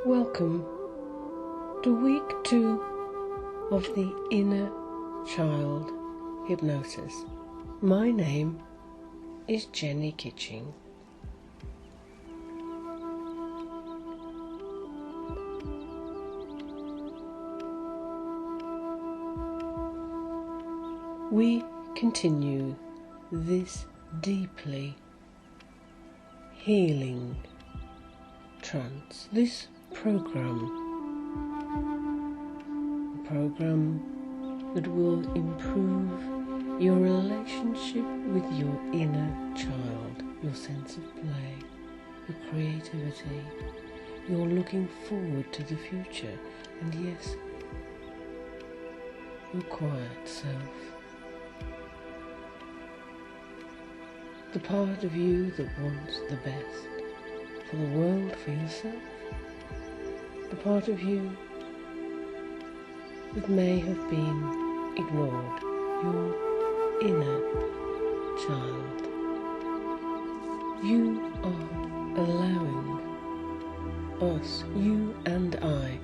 Welcome to week 2 of the Inner Child Hypnosis. My name is Jenny Kitching. We continue this deeply healing trance, this program that will improve your relationship with your inner child, your sense of play, your creativity, your looking forward to the future, and yes, your quiet self. The part of you that wants the best for the world, for yourself. The part of you that may have been ignored, your inner child. You are allowing us, you and I,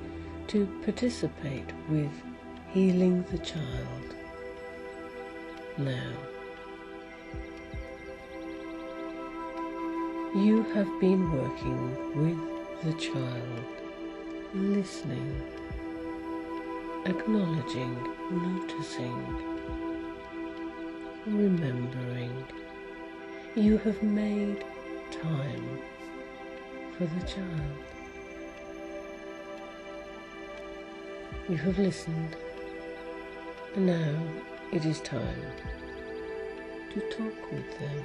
to participate with healing the child now. You have been working with the child, listening, acknowledging, noticing, remembering. You have made time for the child. You have listened, and now it is time to talk with them.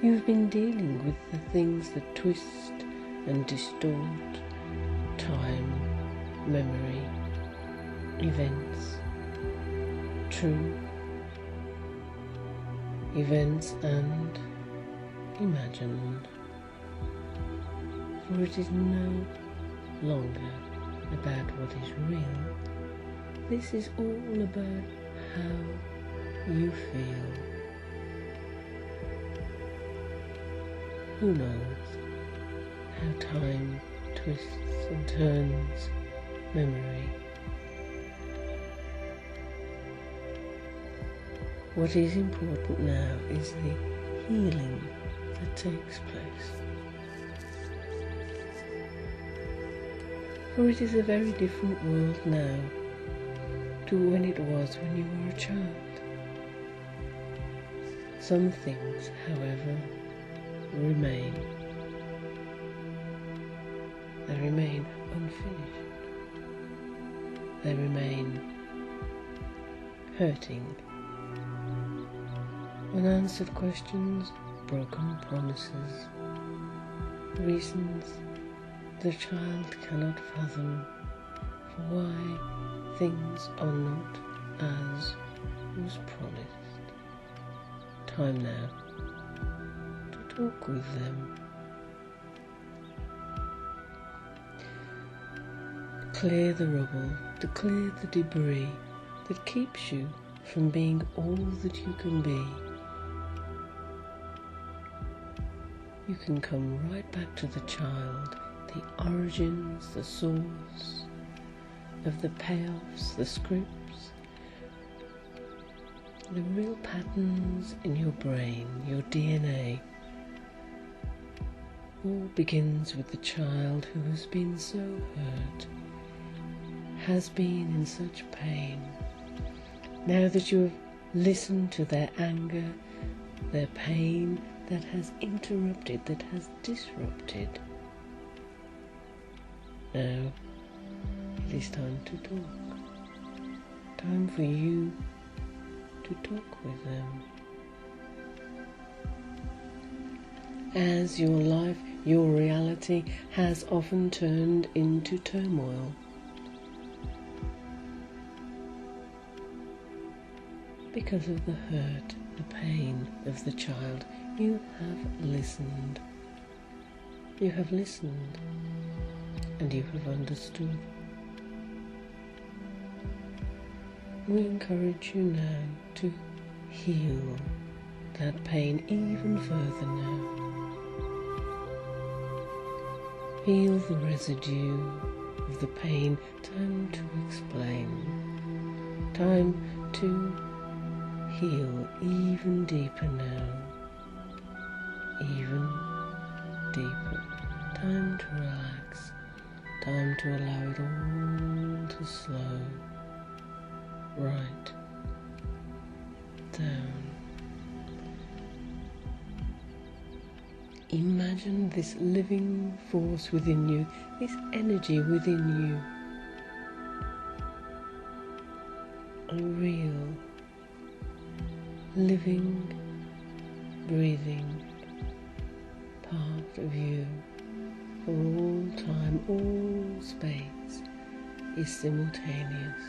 You've been dealing with the things that twist and distort time, memory, events, true events and imagined. For it is no longer about what is real. This is all about how you feel. Who knows how time twists and turns memory. What is important now is the healing that takes place. For it is a very different world now to when it was when you were a child. Some things, however, remain. They remain unfinished. They remain hurting. Unanswered questions, broken promises, reasons the child cannot fathom for why things are not as was promised. Time now to talk with them. Clear the rubble, to clear the debris that keeps you from being all that you can be. You can come right back to the child, the origins, the source of the payoffs, the scripts, the real patterns in your brain, your DNA. All begins with the child who has been so hurt, has been in such pain. Now that you have listened to their anger, their pain that has interrupted, that has disrupted, now it is time to talk. Time for you to talk with them. As your life, your reality has often turned into turmoil. Because of the hurt, the pain of the child, you have listened. You have listened, and you have understood. We encourage you now to heal that pain even further now. Feel the residue of the pain. Time to explain. Time to heal even deeper now. Even deeper. Time to relax. Time to allow it all to slow right down. Imagine this living force within you, this energy within you, a real, living, breathing part of you for all time, all space is simultaneous.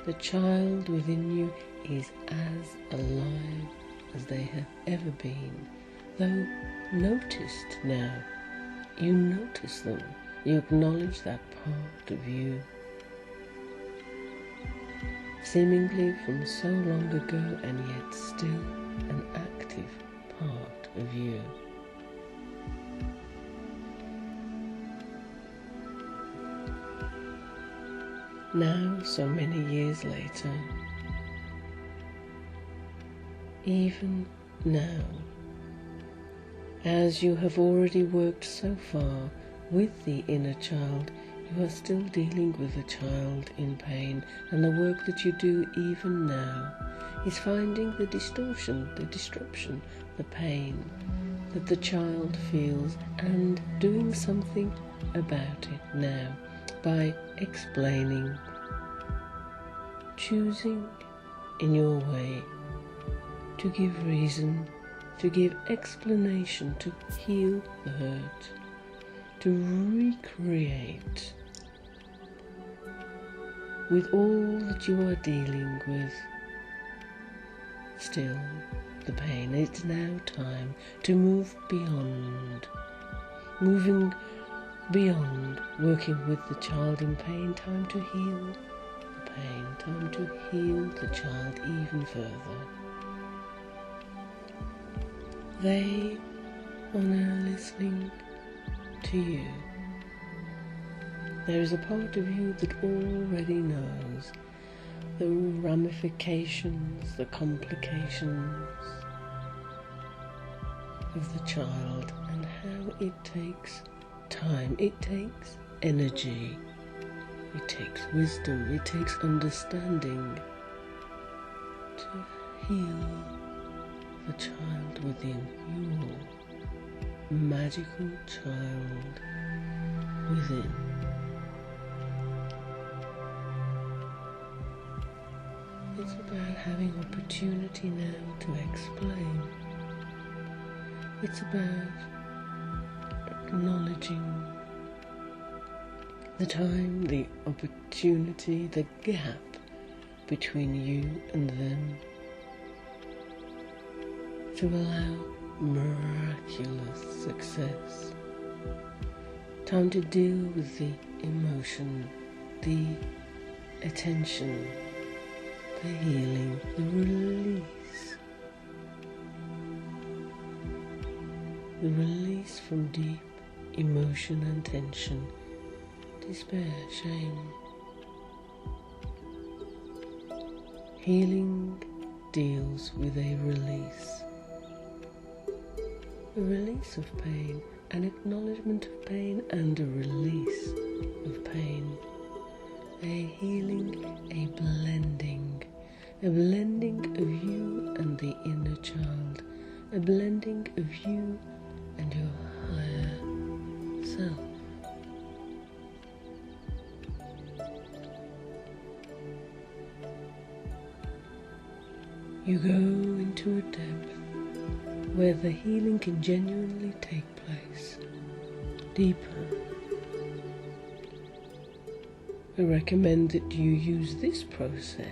The child within you is as alive as they have ever been. Though noticed now, you notice them, you acknowledge that part of you, seemingly from so long ago and yet still an active part of you. Now, so many years later, even now, as you have already worked so far with the inner child, you are still dealing with the child in pain, and the work that you do even now is finding the distortion, the disruption, the pain that the child feels and doing something about it now by explaining, choosing in your way to give reason, to give explanation, to heal the hurt, to recreate with all that you are dealing with still the pain. It's now time to move beyond, moving beyond working with the child in pain, time to heal the pain, time to heal the child even further. They are now listening to you. There is a part of you that already knows the ramifications, the complications of the child and how it takes time, it takes energy, it takes wisdom, it takes understanding to heal the child within, your magical child within. It's about having opportunity now to explain. It's about acknowledging the time, the opportunity, the gap between you and them, to allow miraculous success. Time to deal with the emotion, the attention, the healing, the release. The release from deep emotion and tension, despair, shame. Healing deals with a release of pain, an acknowledgement of pain and a release of pain. A healing, a blending of you and the inner child, a blending of you and your higher self. You go into a depth where the healing can genuinely take place, deeper. I recommend that you use this process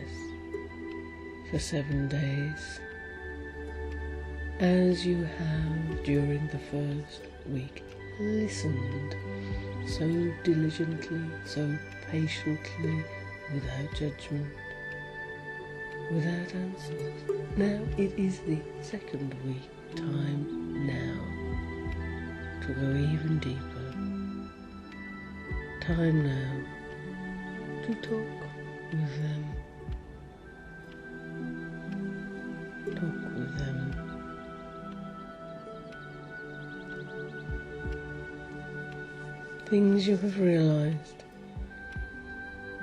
for 7 days, as you have during the first week listened so diligently, so patiently, without judgment, without answers. Now it is the second week, time now to go even deeper, time now to talk with them. Talk with them. Things you have realized.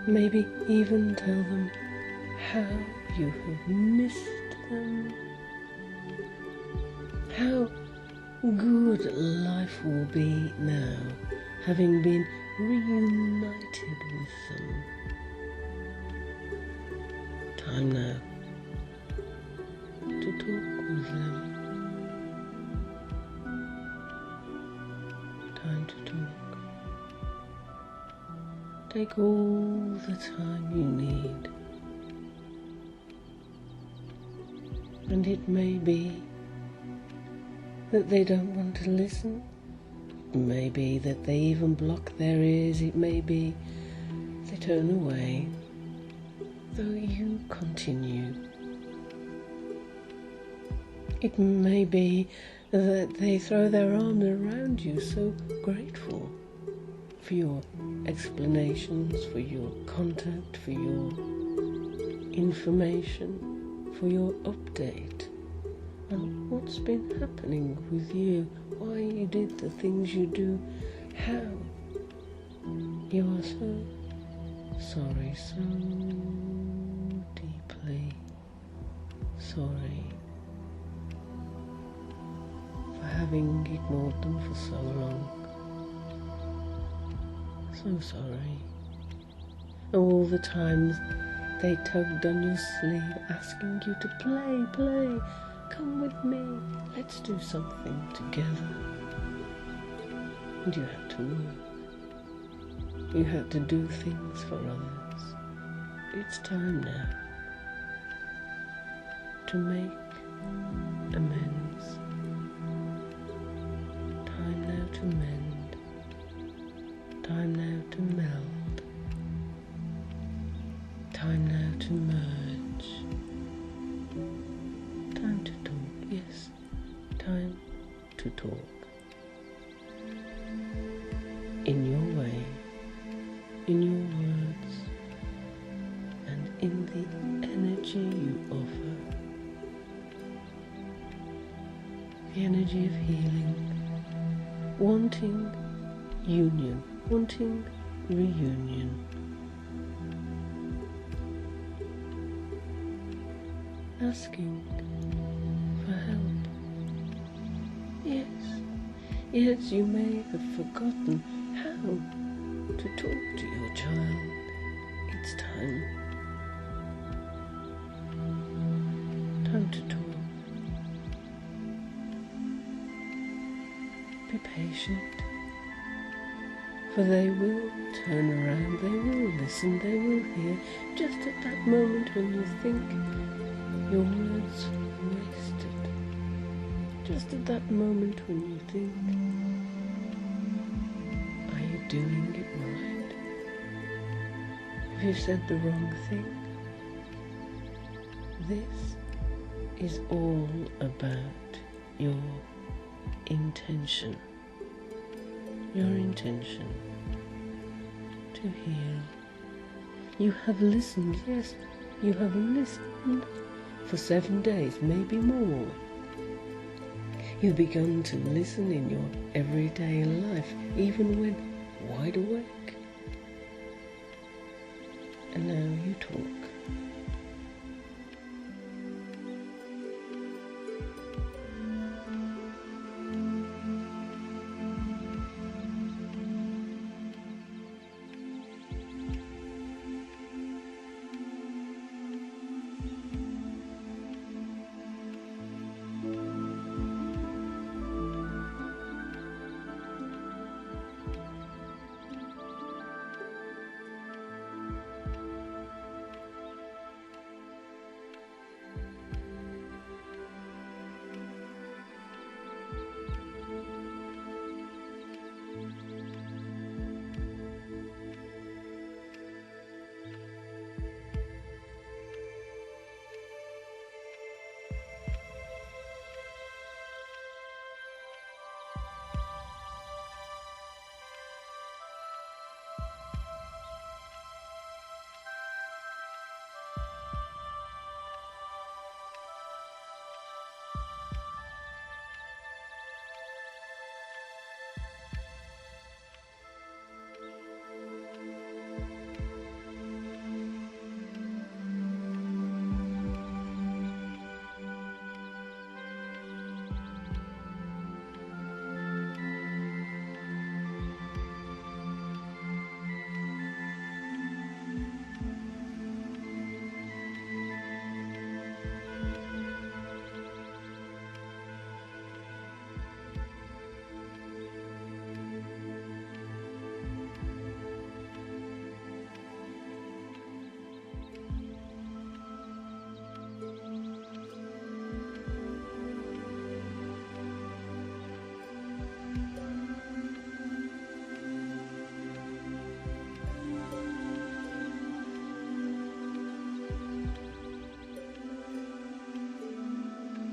Maybe even tell them how you have missed them. How good life will be now, having been reunited with them. Time now to talk with them. Time to talk. Take all the time you need. And it may be that they don't want to listen. It may be that they even block their ears. It may be they turn away. Though you continue. It may be that they throw their arms around you, so grateful for your explanations, for your contact, for your information, for your update on what's been happening with you, why you did the things you do, how you are so sorry, so deeply sorry for having ignored them for so long. So sorry. All the times they tugged on your sleeve, asking you to play, come with me, let's do something together. And you had to work. You had to do things for others. It's time now to make amends. Time now to mend. Time now to meld. Time now to merge. Time to talk, yes, time to talk. In your way, in your words, and in the energy you offer. The energy of healing, wanting union, wanting reunion. Asking for help. Yes, you may have forgotten how to talk to your child. It's time. Time to talk. Be patient. For they will turn around, they will listen, they will hear, just at that moment when you think your words wasted. Just at that moment when you think, are you doing it right? Have you said the wrong thing? This is all about your intention. Your intention to heal. You have listened, yes, you have listened for 7 days, maybe more. You've begun to listen in your everyday life, even when wide awake. And now you talk.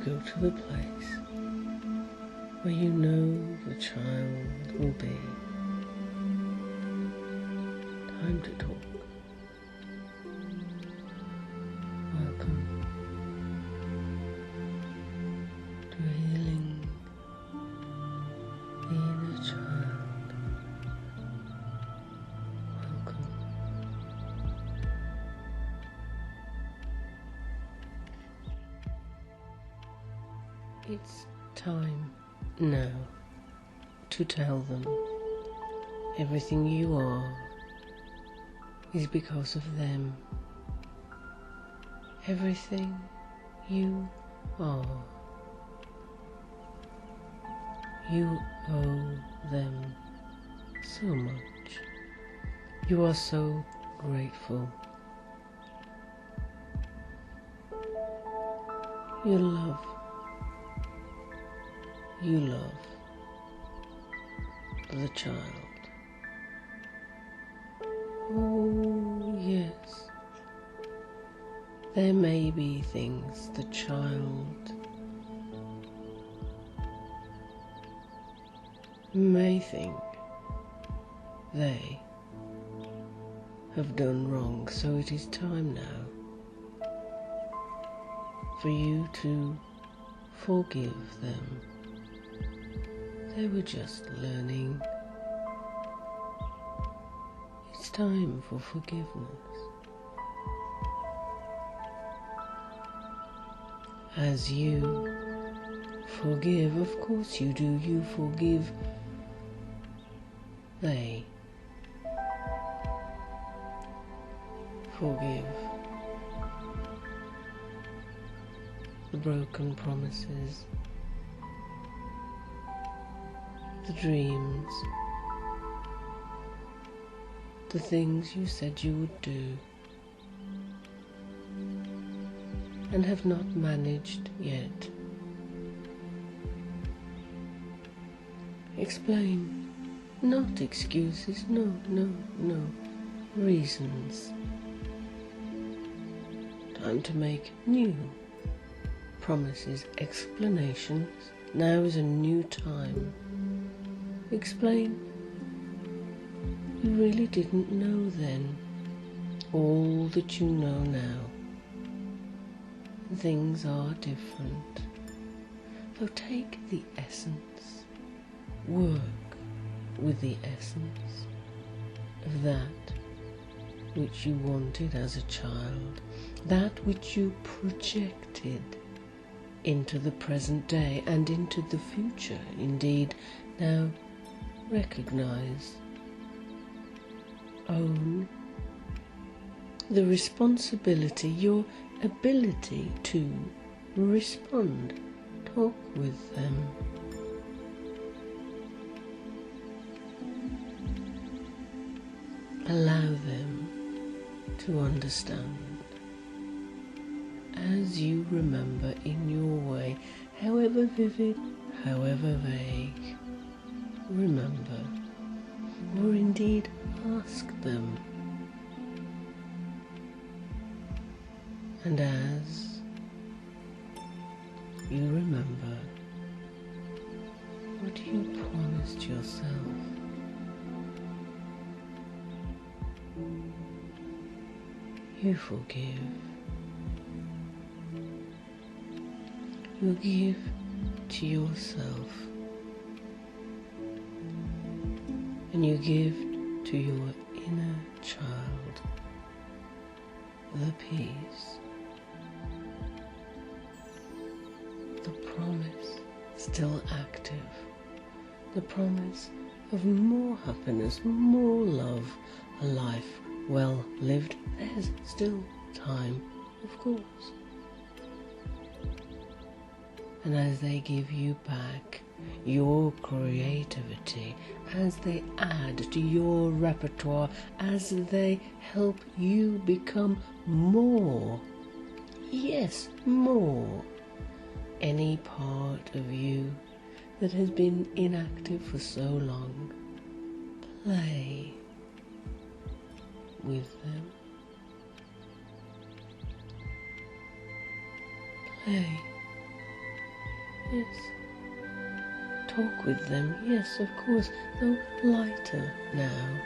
go to the place where you know the child will be. Time to talk. Welcome to healing the inner child. Welcome. It's time now to tell them everything you are is because of them. Everything you are, you owe them so much. You are so grateful. You love the child. Oh, yes. There may be things the child may think they have done wrong, so it is time now for you to forgive them. They were just learning. It's time for forgiveness. As you forgive, of course you do, you forgive they. Forgive the broken promises, the dreams, the things you said you would do and have not managed yet. Explain, not excuses, no, reasons. Time to make new promises, explanations. Now is a new time. Explain. You really didn't know then all that you know now. Things are different. So take the essence, work with the essence of that which you wanted as a child, that which you projected into the present day and into the future. Indeed, now recognize, own the responsibility, your ability to respond. Talk with them. Allow them to understand as you remember in your way, however vivid, however vague. Remember, or indeed ask them. And as you remember what you promised yourself, you forgive. You give to yourself, and you give to your inner child the peace, the promise still active, the promise of more happiness, more love, a life well lived. There's still time, of course. And as they give you back your creativity, as they add to your repertoire, as they help you become more, yes, more, any part of you that has been inactive for so long, play with them. Play Yes. Talk with them, yes, of course, though lighter now.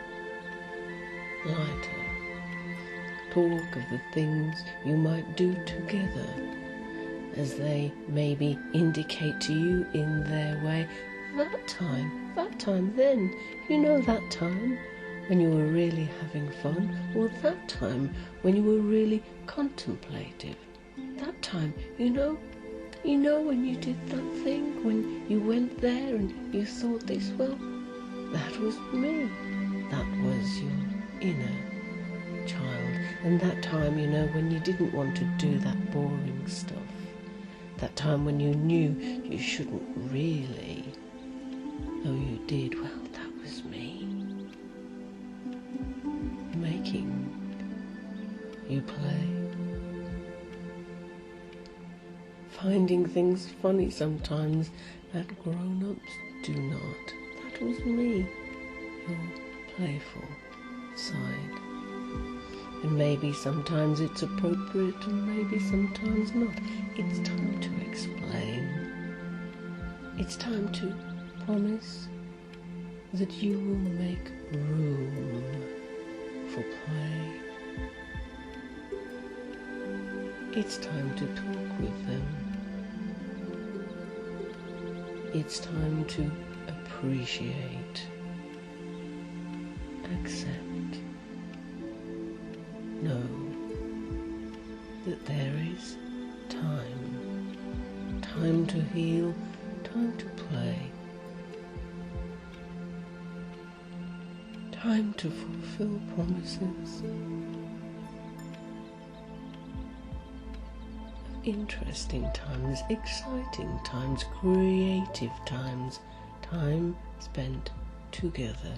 Lighter. Talk of the things you might do together, as they maybe indicate to you in their way, that time then, that time when you were really having fun, or that time when you were really contemplative, that time, when you did that thing, when you went there and you thought this, well, that was me, that was your inner child. And that time, when you didn't want to do that boring stuff, that time when you knew you shouldn't really, though you did, well, that was me, making you play, finding things funny sometimes that grown-ups do not. That was me, your playful side. And maybe sometimes it's appropriate and maybe sometimes not. It's time to explain. It's time to promise that you will make room for play. It's time to talk with them. It's time to appreciate, accept, know that there is time to heal, time to play, time to fulfill promises, interesting times, exciting times, creative times, time spent together.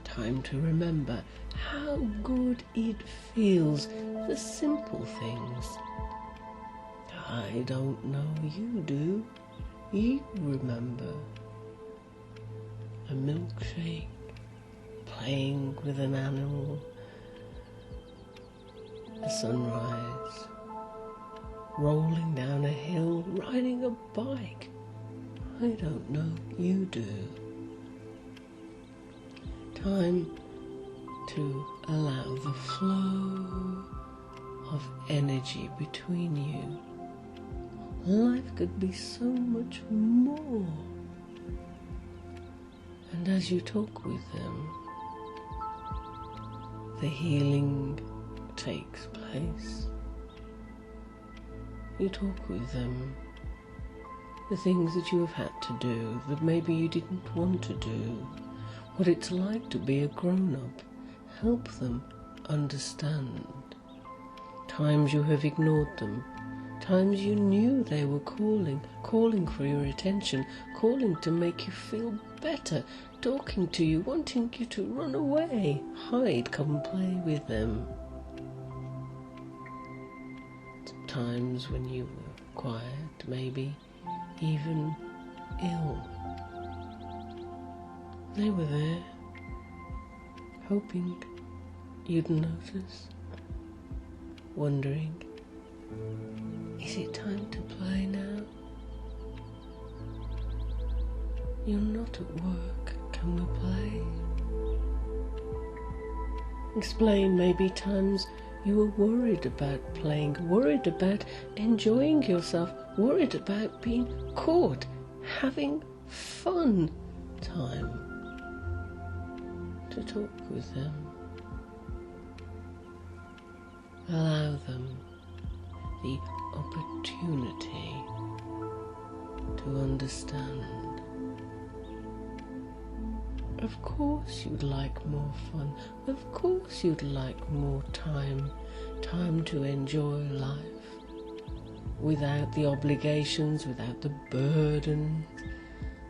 Time to remember how good it feels, the simple things. I don't know, you do. You remember a milkshake, playing with an animal, a sunrise, rolling down a hill, riding a bike. I don't know, you do. Time to allow the flow of energy between you. Life could be so much more. And as you talk with them, the healing takes place. You talk with them the things that you have had to do, that maybe you didn't want to do, what it's like to be a grown-up. Help them understand. Times you have ignored them, times you knew they were calling for your attention, calling to make you feel better, talking to you, wanting you to run away, hide, come play with them. Times when you were quiet, maybe even ill. They were there, hoping you'd notice, wondering, is it time to play now? You're not at work, can we play? Explain maybe times you were worried about playing, worried about enjoying yourself, worried about being caught, having fun. Time to talk with them. Allow them the opportunity to understand. Of course you'd like more fun. Of course you'd like more time to enjoy life without the obligations, without the burden.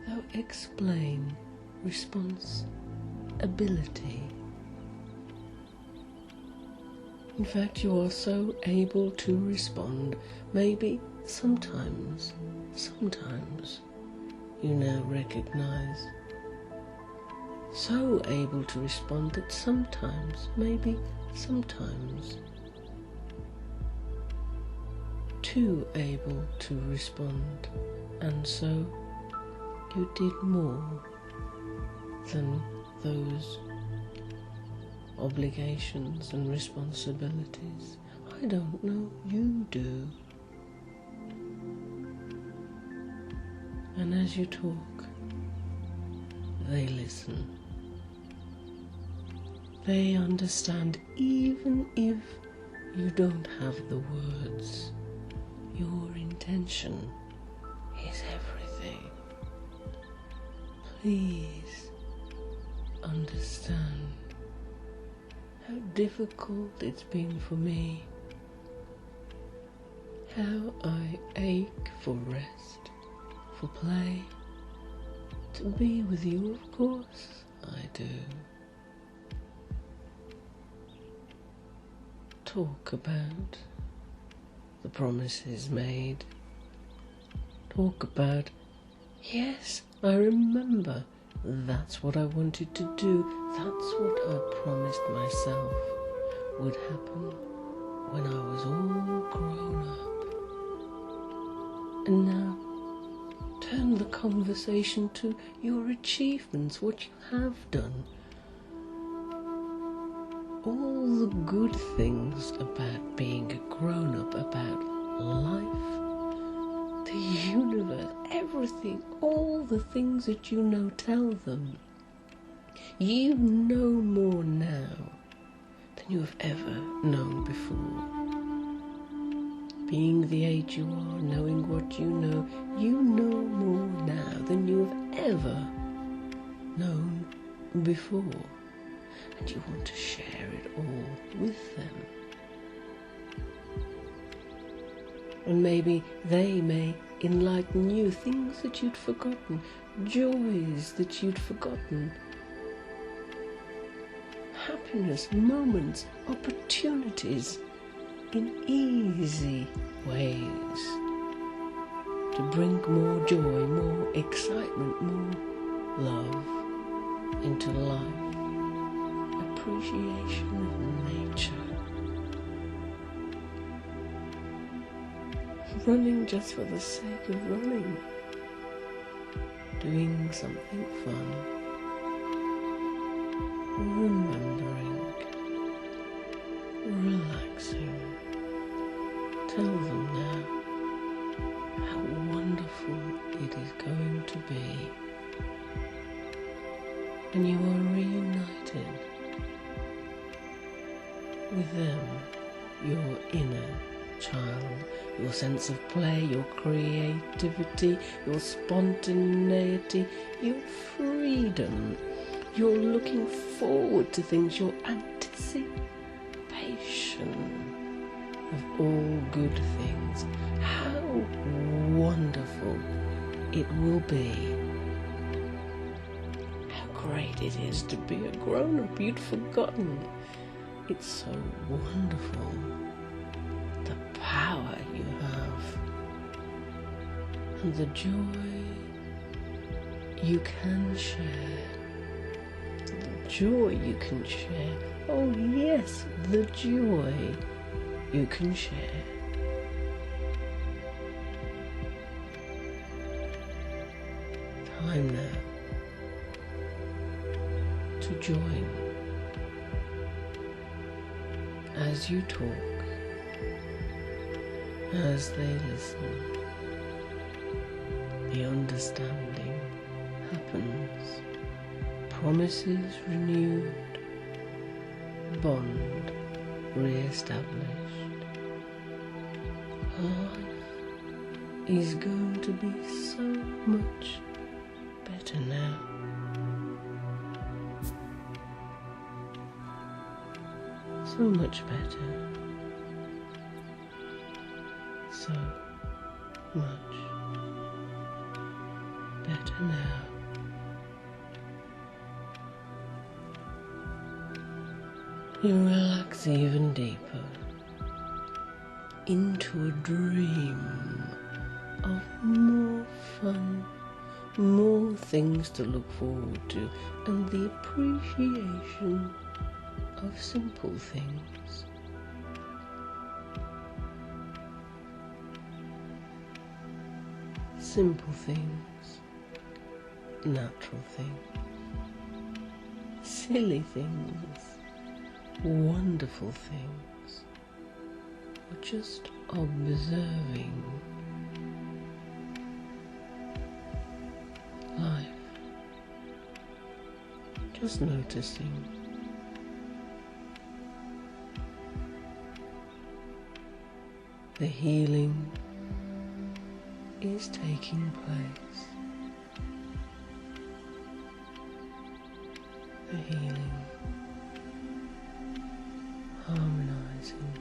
Now explain responsibility. In fact, you are so able to respond, maybe sometimes you now recognize, so able to respond that sometimes too able to respond, and so you did more than those obligations and responsibilities. I don't know, you do. And as you talk, they listen. They understand even if you don't have the words. Your intention is everything. Please understand how difficult it's been for me, how I ache for rest, for play, to be with you, of course I do. Talk about the promises made. Talk about, yes, I remember, that's what I wanted to do, that's what I promised myself would happen when I was all grown up. And now, turn the conversation to your achievements, what you have done. All the good things about being a grown-up, about life, the universe, everything, all the things that you know, tell them. You know more now than you have ever known before. Being the age you are, knowing what you know more now than you have ever known before. And you want to share it all with them. And maybe they may enlighten you, things that you'd forgotten, joys that you'd forgotten, happiness, moments, opportunities in easy ways to bring more joy, more excitement, more love into life. Appreciation of nature. Running just for the sake of running. Doing something fun. Remembering. Relaxing. Tell them now how wonderful it is going to be. And you are reunited with them, your inner child, your sense of play, your creativity, your spontaneity, your freedom, your looking forward to things, your anticipation of all good things. How wonderful it will be. How great it is to be a grown-up you'd forgotten. It's so wonderful, the power you have, and the joy you can share, the joy you can share, oh yes, the joy you can share. Time now to join. As you talk, as they listen, the understanding happens, promises renewed, bond re-established. Life is going to be so much better now. So much better. So much better now. You relax even deeper into a dream of more fun, more things to look forward to, and the appreciation of simple things. simple things, natural things, silly things, wonderful things, or just observing life, just noticing. The healing is taking place. The healing, harmonizing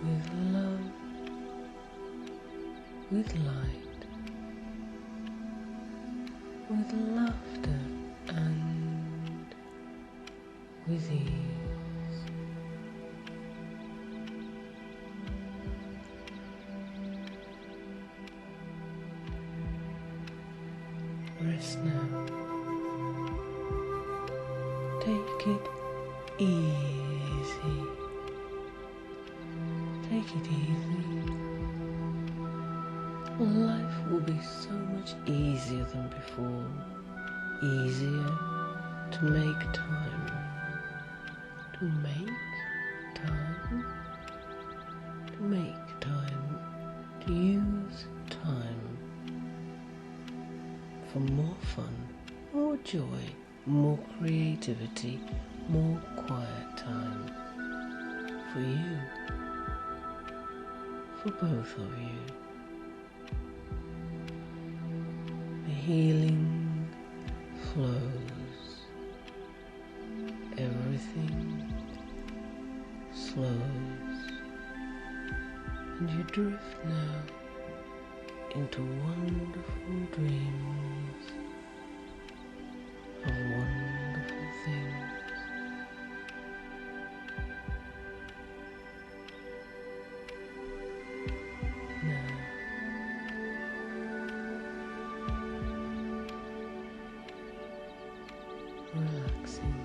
with love, with light, with laughter and with ease. Rest now. Take it easy. Take it easy. Life will be so much easier than before. Easier to make time. To make time. To make time. To use time. For more fun, more joy, more creativity, more quiet time. For you. For both of you. The healing flows. Everything slows. And you drift now into wonderful dreams of wonderful things. Now, relaxing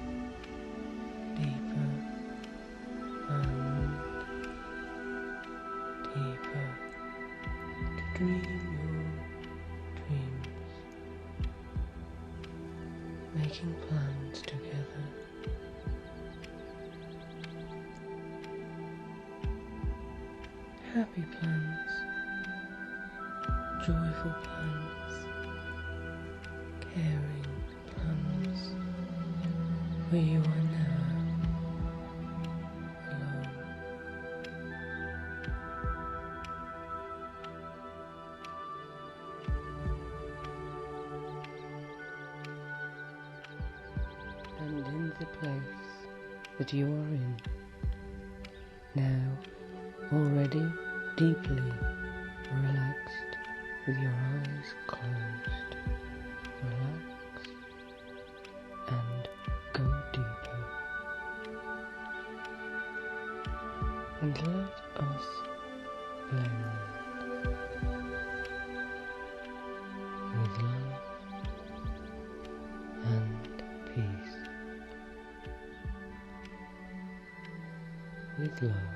deeper and deeper to dream your dreams, making plans together. Happy plans, joyful plans, caring plans, where you are now alone. And in the place that you are in now, already deeply relaxed with your eyes closed. Relax and go deeper. And let us blend with love and peace. With love